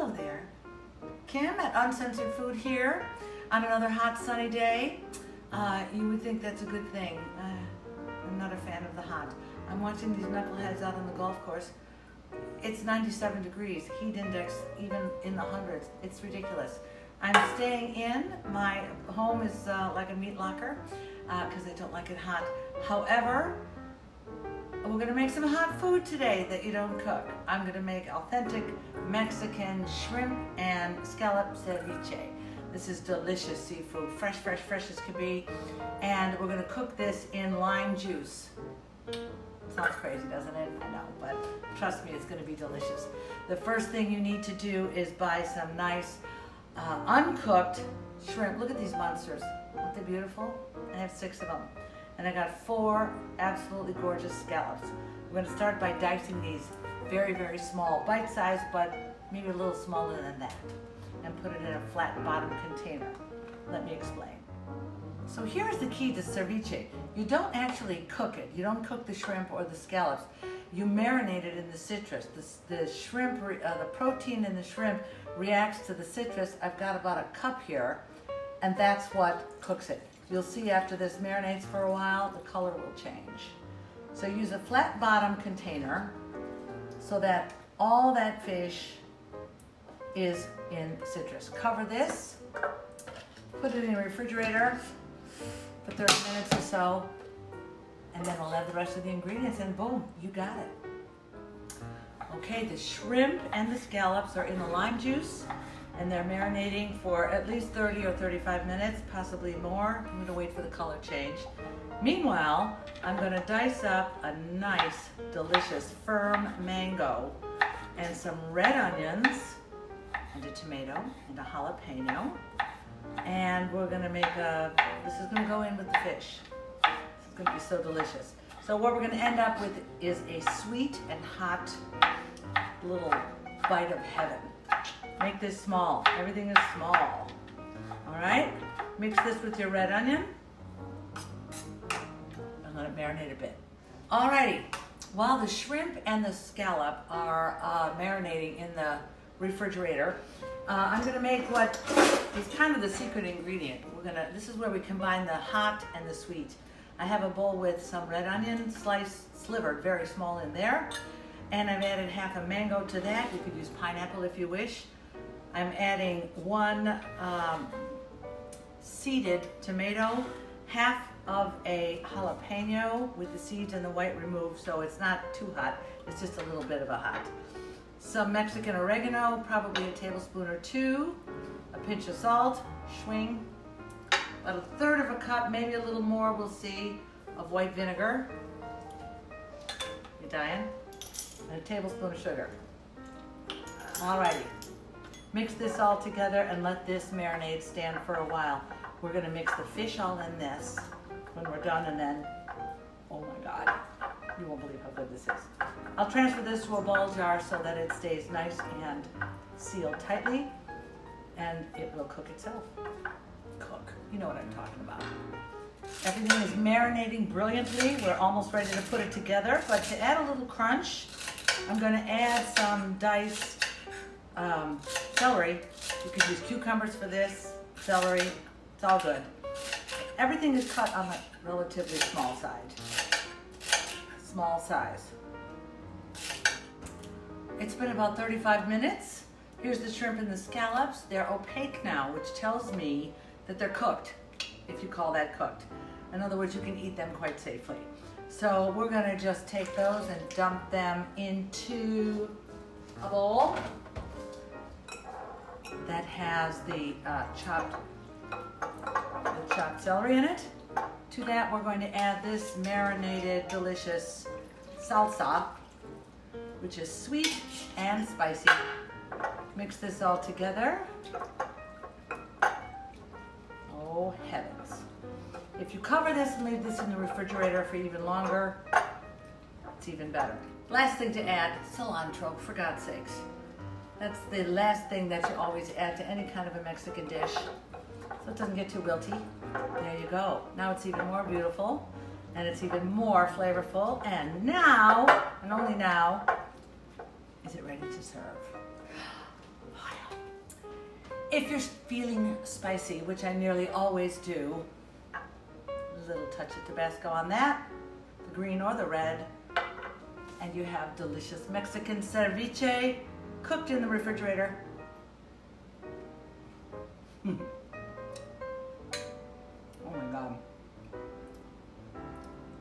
Hello there. Kim at Uncensored Food here on another hot sunny day. You would think that's a good thing. I'm not a fan of the hot. I'm watching these knuckleheads out on the golf course. It's 97 degrees, heat index even in the hundreds. It's ridiculous. I'm staying in. My home is like a meat locker because I don't like it hot. However, we're gonna make some hot food today that you don't cook. I'm gonna make authentic Mexican shrimp and scallop ceviche. This is delicious seafood, fresh as can be. And we're gonna cook this in lime juice. Sounds crazy, doesn't it? I know, but trust me, it's gonna be delicious. The first thing you need to do is buy some nice uncooked shrimp. Look at these monsters. Aren't they beautiful? I have 6 of them. And I got 4 absolutely gorgeous scallops. We're gonna start by dicing these very small, bite-sized, but maybe a little smaller than that, and put it in a flat bottom container. Let me explain. So here's the key to ceviche. You don't actually cook it. You don't cook the shrimp or the scallops. You marinate it in the citrus. The shrimp, the protein in the shrimp reacts to the citrus. I've got about a cup here, and that's what cooks it. You'll see after this marinates for a while, the color will change. So use a flat bottom container so that all that fish is in citrus. Cover this, put it in the refrigerator for 30 minutes or so, and then we'll add the rest of the ingredients and boom, you got it. Okay, the shrimp and the scallops are in the lime juice and they're marinating for at least 30 or 35 minutes, possibly more. I'm gonna wait for the color change. Meanwhile, I'm gonna dice up a nice, delicious, firm mango and some red onions and a tomato and a jalapeno. And we're gonna make this is gonna go in with the fish. This is gonna be so delicious. So what we're gonna end up with is a sweet and hot little bite of heaven. Make this small. Everything is small. All right? Mix this with your red onion and let it marinate a bit. All righty. While the shrimp and the scallop are marinating in the refrigerator, I'm going to make what is kind of the secret ingredient. This is where we combine the hot and the sweet. I have a bowl with some red onion slivered, very small in there. And I've added half a mango to that. You could use pineapple if you wish. I'm adding 1 seeded tomato, half of a jalapeno with the seeds and the white removed, so it's not too hot. It's just a little bit of a hot. Some Mexican oregano, probably a tablespoon or 2, a pinch of salt, schwing, about 1/3 of a cup, maybe a little more, we'll see, of white vinegar. You dying? And a tablespoon of sugar. Alrighty. Mix this all together and let this marinade stand for a while. We're gonna mix the fish all in this when we're done, and then, oh my God, you won't believe how good this is. I'll transfer this to a ball jar so that it stays nice and sealed tightly, and it will cook itself. Cook, you know what I'm talking about. Everything is marinating brilliantly. We're almost ready to put it together, but to add a little crunch, I'm gonna add some diced celery. You could use cucumbers for this, celery, it's all good. Everything is cut on a relatively small size. It's been about 35 minutes. Here's the shrimp and the scallops. They're opaque now, which tells me that they're cooked, if you call that cooked. In other words, you can eat them quite safely. So we're gonna just take those and dump them into a bowl that has the chopped celery in it. To that, we're going to add this marinated, delicious salsa, which is sweet and spicy. Mix this all together. Oh, heavens. If you cover this and leave this in the refrigerator for even longer, it's even better. Last thing to add, cilantro, for God's sakes. That's the last thing that you always add to any kind of a Mexican dish, so it doesn't get too wilty. There you go. Now it's even more beautiful, and it's even more flavorful, and now, and only now, is it ready to serve. Oh, If you're feeling spicy, which I nearly always do, a little touch of Tabasco on that, the green or the red, and you have delicious Mexican ceviche cooked in the refrigerator. Oh my God.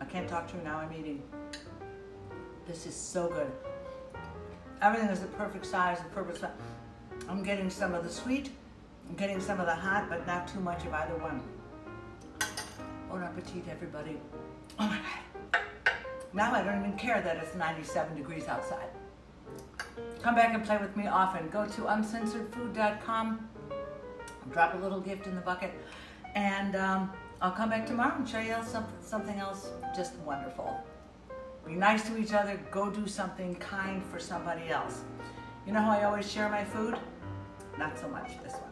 I can't talk to you now, I'm eating. This is so good. Everything is the perfect size, the perfect size. I'm getting some of the sweet, I'm getting some of the hot, but not too much of either one. Bon appetit, everybody. Oh my God. Now I don't even care that it's 97 degrees outside. Come back and play with me often. Go to uncensoredfood.com, drop a little gift in the bucket, and I'll come back tomorrow and show you something else just wonderful. Be nice to each other, go do something kind for somebody else. You know how I always share my food? Not so much this one.